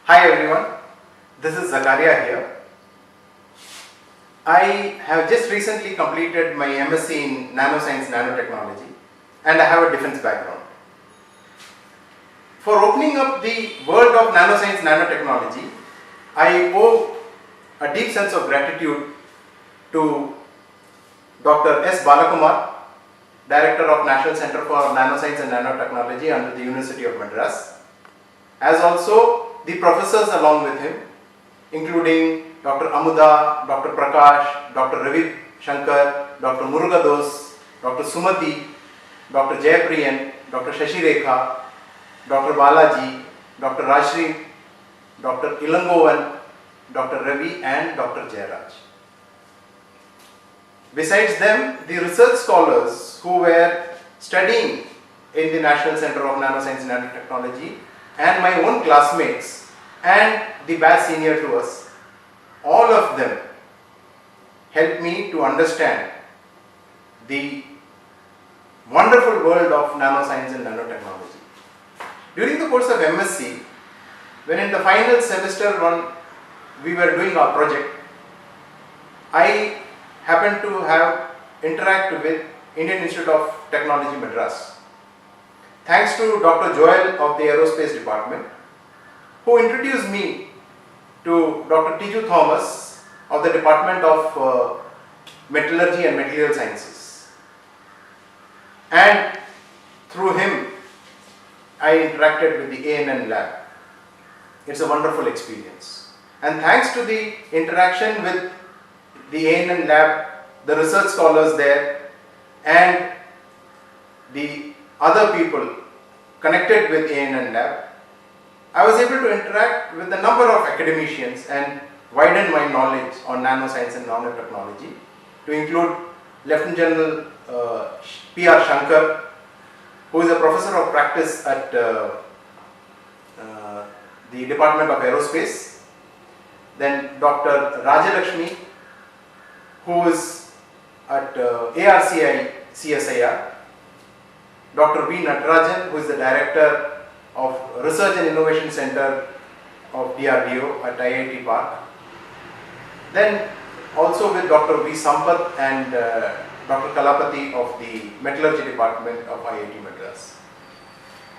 Hi everyone, this is Zakaria here. I have just recently completed my MSc in Nanoscience Nanotechnology and I have a defense background. For opening up the world of Nanoscience Nanotechnology, I owe a deep sense of gratitude to Dr. S. Balakumar, Director of National Center for Nanoscience and Nanotechnology under the University of Madras, as also the professors along with him, including Dr. Amuda, Dr. Prakash, Dr. Ravi Shankar, Dr. Murugados, Dr. Sumati, Dr. Jayapriyan, Dr. Shashi Rekha, Dr. Balaji, Dr. Rajshri, Dr. Ilangovan, Dr. Ravi and Dr. Jayaraj. Besides them, the research scholars who were studying in the National Center of Nanoscience and Nanotechnology and my own classmates and the batch senior to us, all of them helped me to understand the wonderful world of nanoscience and nanotechnology. During the course of MSc, when in the final semester when we were doing our project, I happened to have interacted with Indian Institute of Technology Madras. Thanks to Dr. Joel of the Aerospace Department, who introduced me to Dr. Tiju Thomas of the Department of Metallurgy and Material Sciences. And through him, I interacted with the ANN lab. It's a wonderful experience. And thanks to the interaction with the ANN lab, the research scholars there, and the other people connected with ANN lab, I was able to interact with a number of academicians and widen my knowledge on nanoscience and nanotechnology, to include Lieutenant General P.R. Shankar, who is a professor of practice at the Department of Aerospace, then Dr. Rajalakshmi, who is at ARCI CSIR, Dr. V. Natarajan, who is the Director of Research and Innovation Center of DRDO at IIT Park. Then also with Dr. V. Sampath and Dr. Kalapati of the Metallurgy Department of IIT Madras.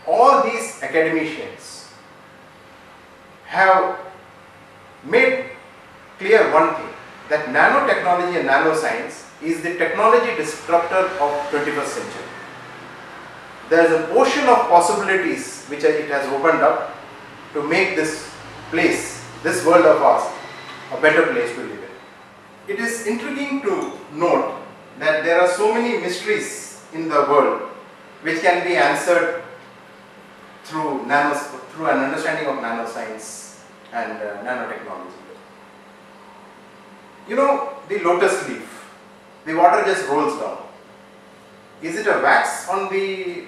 All these academicians have made clear one thing, that nanotechnology and nanoscience is the technology disruptor of 21st century. There is an ocean of possibilities which it has opened up to make this place, this world of ours, a better place to live in. It is intriguing to note that there are so many mysteries in the world which can be answered through an understanding of nanoscience and nanotechnology. You know, the lotus leaf, the water just rolls down. Is it a wax on the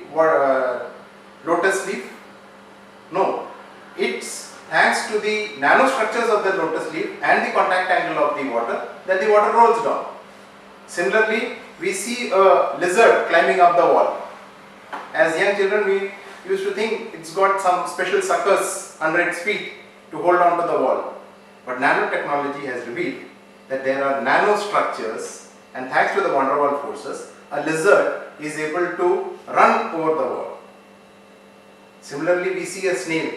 lotus leaf? No. It's thanks to the nanostructures of the lotus leaf and the contact angle of the water that the water rolls down. Similarly, we see a lizard climbing up the wall. As young children, we used to think it's got some special suckers under its feet to hold on to the wall. But nanotechnology has revealed that there are nanostructures, and thanks to the van der Waals forces, a lizard is able to run over the wall. Similarly, we see a snail.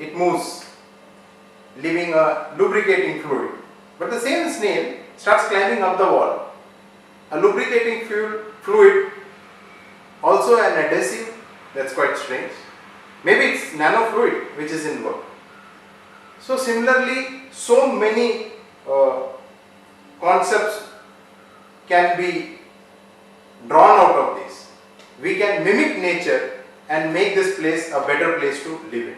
It moves, leaving a lubricating fluid. But the same snail starts climbing up the wall. A lubricating fluid, also an adhesive, that's quite strange. Maybe it's nanofluid which is in work. So similarly, so many concepts can be drawn out of this. We can mimic nature and make this place a better place to live in.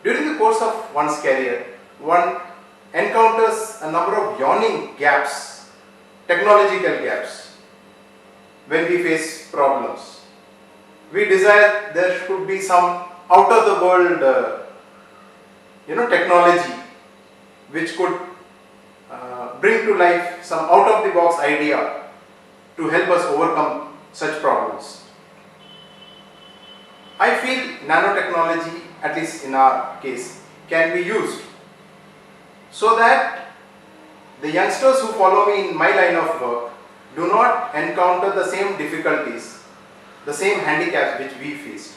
During the course of one's career, one encounters a number of yawning gaps, technological gaps, when we face problems. We desire there should be some out of the world technology which could bring to life some out of the box idea to help us overcome such problems. I feel nanotechnology, at least in our case, can be used so that the youngsters who follow me in my line of work do not encounter the same difficulties, the same handicaps which we faced.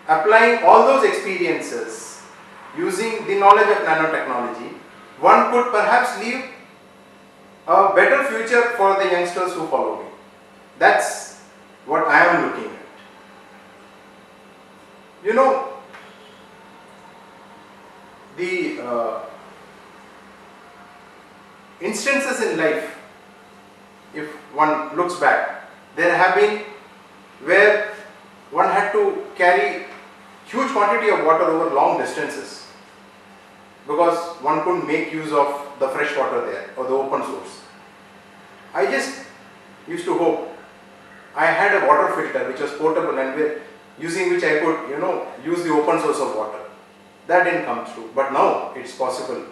Applying all those experiences using the knowledge of nanotechnology, one could perhaps leave a better future for the youngsters who follow me. That's what I am looking at. You know, the instances in life, if one looks back, there have been where one had to carry huge quantity of water over long distances because one couldn't make use of the fresh water there or the open source. I just used to hope I had a water filter which was portable and using which I could, use the open source of water. That didn't come through, but now it's possible.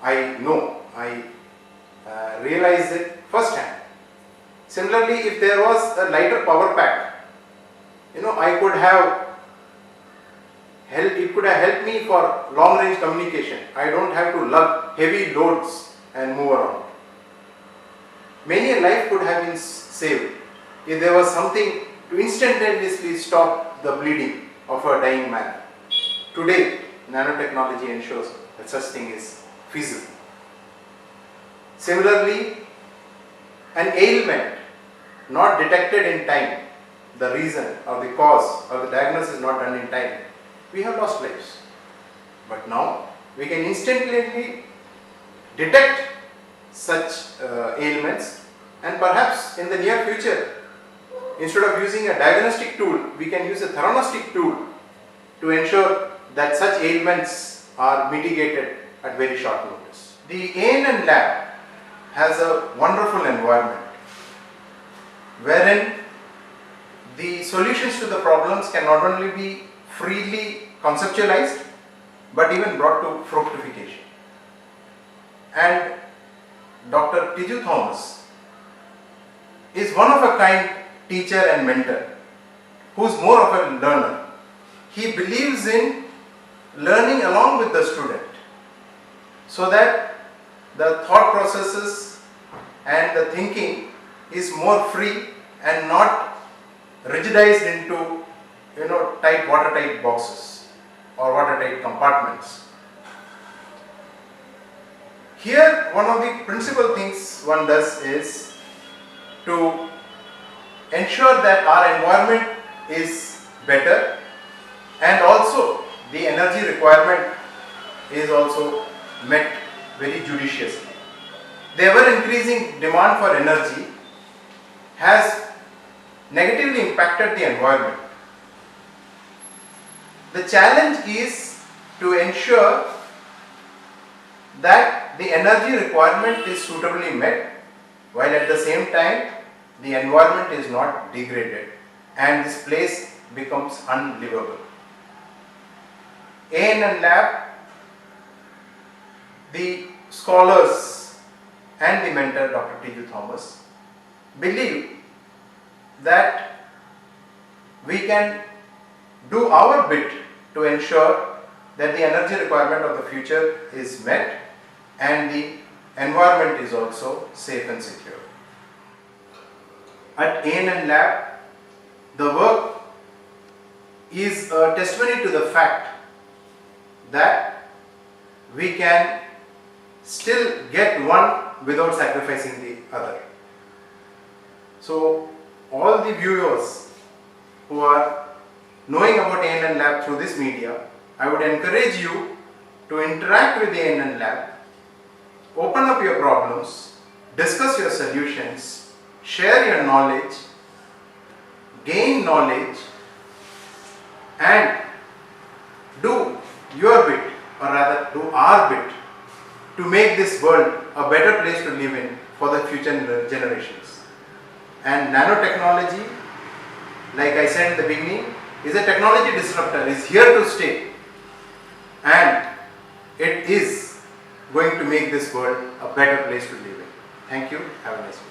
I know, I realized it firsthand. Similarly, if there was a lighter power pack, I could have it could have helped me for long range communication. I don't have to lug heavy loads and move around. Many a life could have been saved if there was something to instantaneously stop the bleeding of a dying man. Today, nanotechnology ensures that such thing is feasible. Similarly, an ailment not detected in time, the reason or the cause or the diagnosis not done in time, we have lost lives. But now we can instantly detect such ailments, and perhaps in the near future, instead of using a diagnostic tool, we can use a theranostic tool to ensure that such ailments are mitigated at very short notice. The ANN lab has a wonderful environment wherein the solutions to the problems can not only be freely conceptualized but even brought to fructification. And Dr. Tiju Thomas is one of a kind teacher and mentor who is more of a learner. He believes in learning along with the student so that the thought processes and the thinking is more free and not rigidized into watertight boxes or watertight compartments. Here, one of the principal things one does is to ensure that our environment is better, and also the energy requirement is also met very judiciously. The ever increasing demand for energy has negatively impacted the environment. The challenge is to ensure that the energy requirement is suitably met, while at the same time the environment is not degraded and this place becomes unlivable. ANN lab, the scholars and the mentor Dr. Tiju Thomas believe that we can do our bit to ensure that the energy requirement of the future is met and the environment is also safe and secure. At ANN lab, the work is a testimony to the fact that we can still get one without sacrificing the other. So all the viewers who are knowing about ANN lab through this media, I would encourage you to interact with the ANN lab, open up your problems, discuss your solutions, share your knowledge, gain knowledge, and do your bit, or rather do our bit, to make this world a better place to live in for the future generations. And nanotechnology, like I said in the beginning, is a technology disruptor, is here to stay, and it is going to make this world a better place to live in. Thank you. Have a nice day.